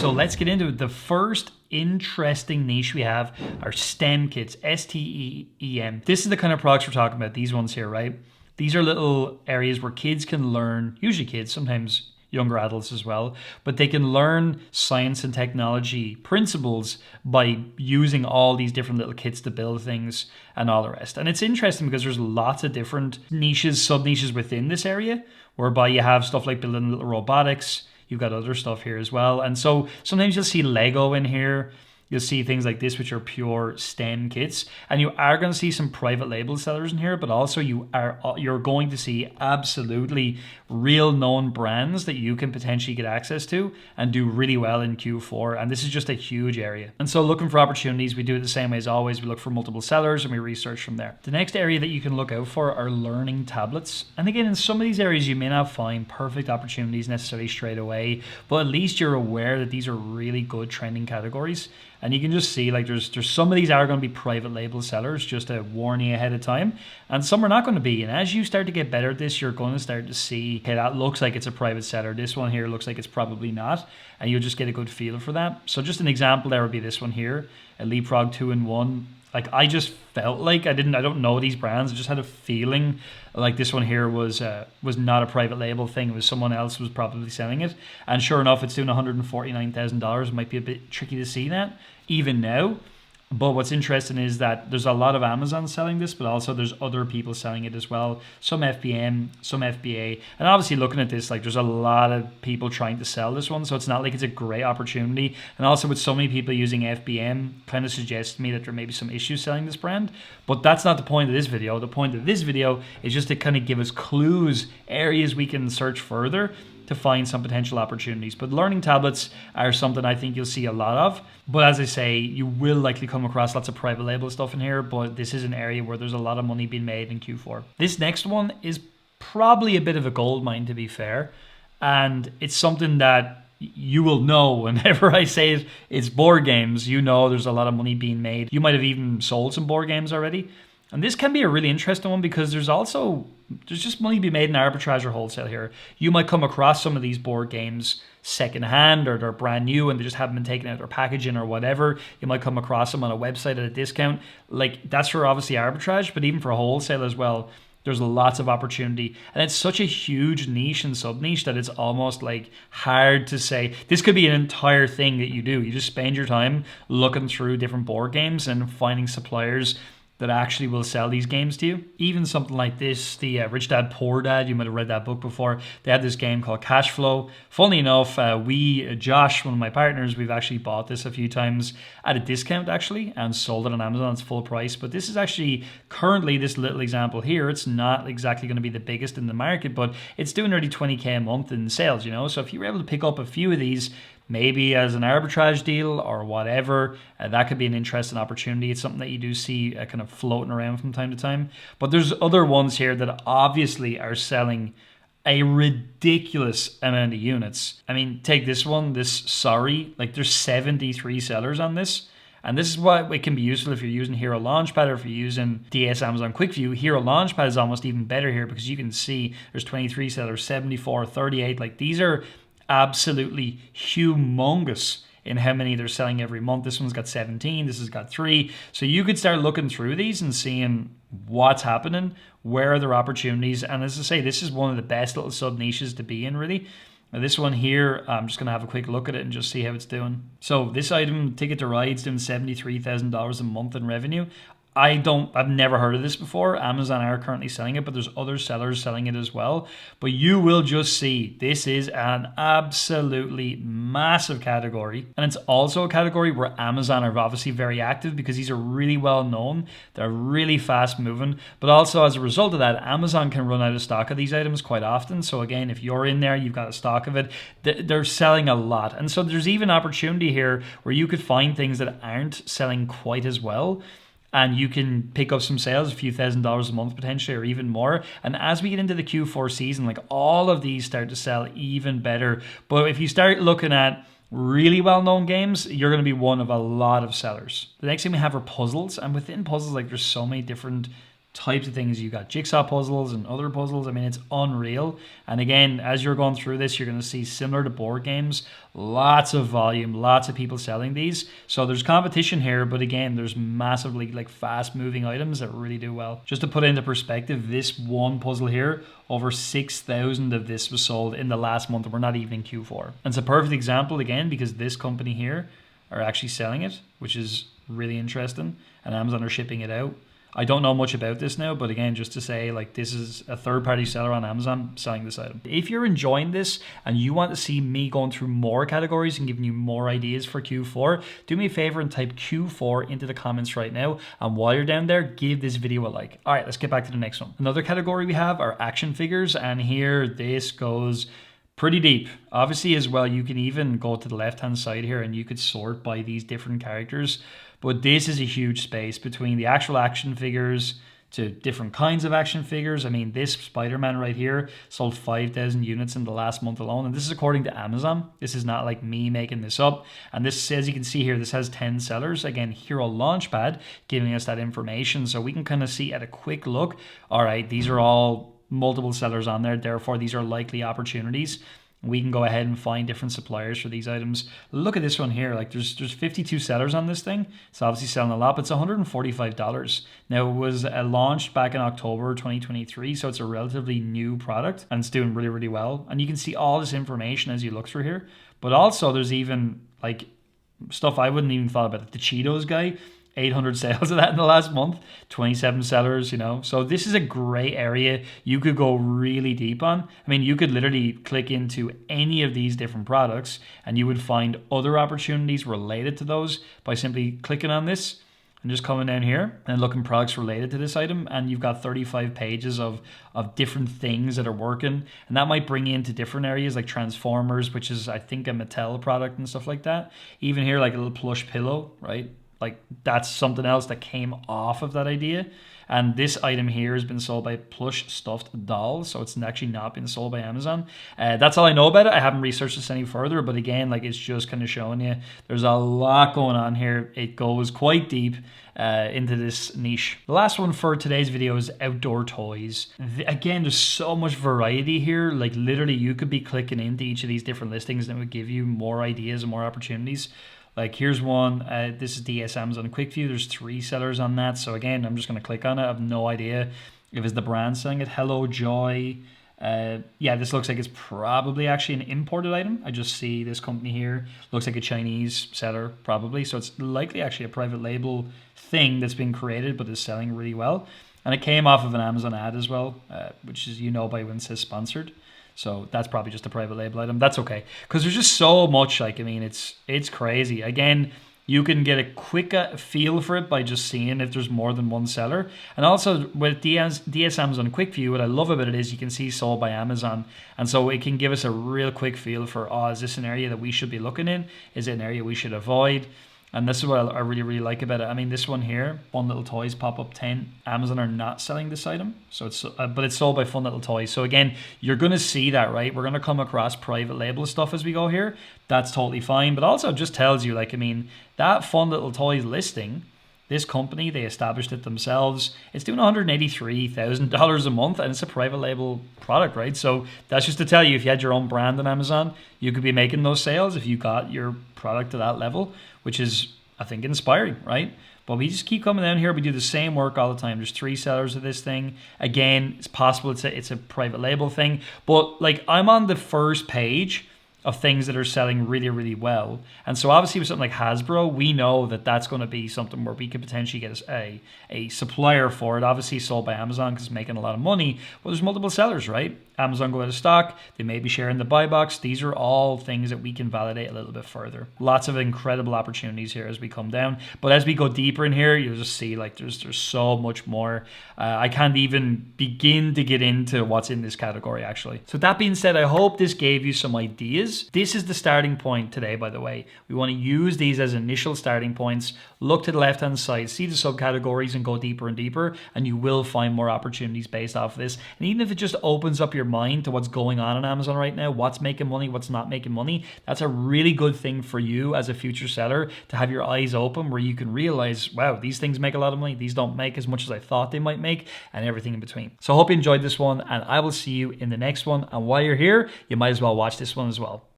So let's get into it. The first interesting niche we have are STEM kits, STEM. This is the kind of products we're talking about, these ones here, right? These are little areas where kids can learn, usually kids, sometimes younger adults as well, but they can learn science and technology principles by using all these different little kits to build things and all the rest. And it's interesting because there's lots of different niches, sub-niches within this area, whereby you have stuff like building little robotics. You've got other stuff here as well. And so sometimes you'll see Lego in here. You'll see things like this, which are pure STEM kits. And you are going to see some private label sellers in here, but also you're going to see absolutely real known brands that you can potentially get access to and do really well in Q4. And this is just a huge area. And so looking for opportunities, we do it the same way as always. We look for multiple sellers and we research from there. The next area that you can look out for are learning tablets. And again, in some of these areas, you may not find perfect opportunities necessarily straight away, but at least you're aware that these are really good trending categories. And you can just see like there's some of these are going to be private label sellers, just to warn you ahead of time. And some are not going to be. And as you start to get better at this, you're going to start to see, okay, that looks like it's a private seller. This one here looks like it's probably not. And you'll just get a good feel for that. So just an example there would be this one here, a Leapfrog 2-in-1. Like I just felt like I don't know these brands. I just had a feeling like this one here was not a private label thing. It was someone else was probably selling it. And sure enough, it's doing $149,000. It might be a bit tricky to see that even now. But what's interesting is that there's a lot of Amazon selling this, but also there's other people selling it as well. Some FBA, some FBA. And obviously looking at this, like there's a lot of people trying to sell this one. So it's not like it's a great opportunity. And also with so many people using FBM kind of suggests to me that there may be some issues selling this brand. But that's not the point of this video. The point of this video is just to kind of give us clues, areas we can search further to find some potential opportunities. But learning tablets are something I think you'll see a lot of. But as I say, you will likely come across lots of private label stuff in here, but this is an area where there's a lot of money being made in Q4. This next one is probably a bit of a gold mine, to be fair. And it's something that you will know whenever I say it. It's board games. You know there's a lot of money being made. You might have even sold some board games already. And this can be a really interesting one because there's just money to be made in arbitrage or wholesale here. You might come across some of these board games secondhand or they're brand new and they just haven't been taken out of their packaging or whatever. You might come across them on a website at a discount. Like that's for obviously arbitrage, but even for wholesale as well, there's lots of opportunity. And it's such a huge niche and sub-niche that it's almost like hard to say. This could be an entire thing that you do. You just spend your time looking through different board games and finding suppliers that actually will sell these games to you. Even something like this, the Rich Dad Poor Dad, you might have read that book before. They had this game called Cash Flow. Funnily enough, Josh, one of my partners, we've actually bought this a few times at a discount actually and sold it on Amazon. It's full price. But this is actually currently this little example here. It's not exactly going to be the biggest in the market, but it's doing nearly 20K a month in sales, you know. So if you were able to pick up a few of these, maybe as an arbitrage deal or whatever, that could be an interesting opportunity. It's something that you do see kind of floating around from time to time. But there's other ones here that obviously are selling a ridiculous amount of units. I mean, take this one, like there's 73 sellers on this. And this is what it can be useful if you're using Hero Launchpad or if you're using DS Amazon QuickView. Hero Launchpad is almost even better here because you can see there's 23 sellers, 74, 38. Like these are absolutely humongous in how many they're selling every month. This one's got 17, this has got 3. So you could start looking through these and seeing what's happening, where are there opportunities. And as I say, this is one of the best little sub niches to be in really. Now this one here, I'm just going to have a quick look at it and just see how it's doing. So this item, Ticket to Ride's doing $73,000 a month in revenue. I've never heard of this before. Amazon are currently selling it, but there's other sellers selling it as well. But you will just see this is an absolutely massive category. And it's also a category where Amazon are obviously very active because these are really well known. They're really fast moving. But also as a result of that, Amazon can run out of stock of these items quite often. So again, if you're in there, you've got a stock of it. They're selling a lot. And so there's even opportunity here where you could find things that aren't selling quite as well. And you can pick up some sales, a few $1,000s a month potentially, or even more. And as we get into the Q4 season, like all of these start to sell even better. But if you start looking at really well-known games, you're going to be one of a lot of sellers. The next thing we have are puzzles. And within puzzles, like there's so many different types of things. You got jigsaw puzzles and other puzzles. I mean, it's unreal. And again, as you're going through this, you're going to see, similar to board games, lots of volume, lots of people selling these. So there's competition here, but again, there's massively like fast moving items that really do well. Just to put into perspective, this one puzzle here, over 6,000 of this was sold in the last month, and we're not even in Q4. And it's a perfect example again, because this company here are actually selling it, which is really interesting, and Amazon are shipping it out. I don't know much about this now, but again, just to say, like, this is a third-party seller on Amazon selling this item. If you're enjoying this and you want to see me going through more categories and giving you more ideas for Q4, do me a favor and type Q4 into the comments right now. And while you're down there, give this video a like. All right, let's get back to the next one. Another category we have are action figures, and here this goes pretty deep. Obviously as well, you can even go to the left-hand side here and you could sort by these different characters. But this is a huge space between the actual action figures to different kinds of action figures. I mean, this Spider-Man right here sold 5,000 units in the last month alone. And this is according to Amazon. This is not like me making this up. And this, as you can see here, this has 10 sellers. Again, Hero Launchpad giving us that information. So we can kind of see at a quick look, all right, these are all multiple sellers on there. Therefore, these are likely opportunities. We can go ahead and find different suppliers for these items. Look at this one here. Like there's 52 sellers on this thing. It's obviously selling a lot, but it's $145. Now it was launched back in October 2023, so it's a relatively new product and it's doing really, really well. And you can see all this information as you look through here. But also there's even like stuff I wouldn't even thought about. The Cheetos guy, 800 sales of that in the last month, 27 sellers, you know. So this is a great area you could go really deep on. I mean, you could literally click into any of these different products and you would find other opportunities related to those by simply clicking on this and just coming down here and looking products related to this item. And you've got 35 pages of different things that are working. And that might bring you into different areas like Transformers, which is, I think, a Mattel product and stuff like that. Even here, like a little plush pillow, right? Like that's something else that came off of that idea. And this item here has been sold by Plush Stuffed Dolls, so it's actually not been sold by Amazon. That's all I know about it. I haven't researched this any further, but again, like it's just kind of showing you there's a lot going on here. It goes quite deep into this niche. The last one for today's video is outdoor toys. Again, there's so much variety here. Like literally you could be clicking into each of these different listings and it would give you more ideas and more opportunities. Like here's one, this is DS Amazon Quick View. There's 3 sellers on that. So again, I'm just going to click on it. I have no idea if it's the brand selling it. Hello Joy. Yeah, this looks like it's probably actually an imported item. I just see this company here. Looks like a Chinese seller probably. So it's likely actually a private label thing that's been created but is selling really well. And it came off of an Amazon ad as well, which is, you know, by when it says sponsored. So that's probably just a private label item. That's okay. Because there's just so much, like, I mean, it's crazy. Again, you can get a quick feel for it by just seeing if there's more than one seller. And also with DS Amazon Quick View, what I love about it is you can see sold by Amazon. And so it can give us a real quick feel for, oh, is this an area that we should be looking in? Is it an area we should avoid? And this is what I really, really like about it. I mean, this one here, Fun Little Toys Pop-Up 10, Amazon are not selling this item. So it's but it's sold by Fun Little Toys. So again, you're going to see that, right? We're going to come across private label stuff as we go here. That's totally fine. But also just tells you, like, I mean, that Fun Little Toys listing, this company, they established it themselves. It's doing $183,000 a month, and it's a private label product, right? So that's just to tell you, if you had your own brand on Amazon, you could be making those sales if you got your product to that level, which is, I think, inspiring, right? But we just keep coming down here. We do the same work all the time. There's 3 sellers of this thing. Again, it's possible it's a private label thing, but like I'm on the first page of things that are selling really, really well. And so obviously with something like Hasbro, we know that that's going to be something where we could potentially get a supplier for it. Obviously sold by Amazon because it's making a lot of money, but there's multiple sellers, right? Amazon go out of stock. They may be sharing the buy box. These are all things that we can validate a little bit further. Lots of incredible opportunities here as we come down. But as we go deeper in here, you'll just see like there's so much more. I can't even begin to get into what's in this category actually. So that being said, I hope this gave you some ideas. This is the starting point today, by the way. We want to use these as initial starting points. Look to the left-hand side, see the subcategories and go deeper and deeper, and you will find more opportunities based off of this. And even if it just opens up your mind to what's going on Amazon right now, what's making money, what's not making money. That's a really good thing for you as a future seller, to have your eyes open, where you can realize, wow, these things make a lot of money, these don't make as much as I thought they might make, and everything in between. So I hope you enjoyed this one, and I will see you in the next one. And while you're here, you might as well watch this one as well.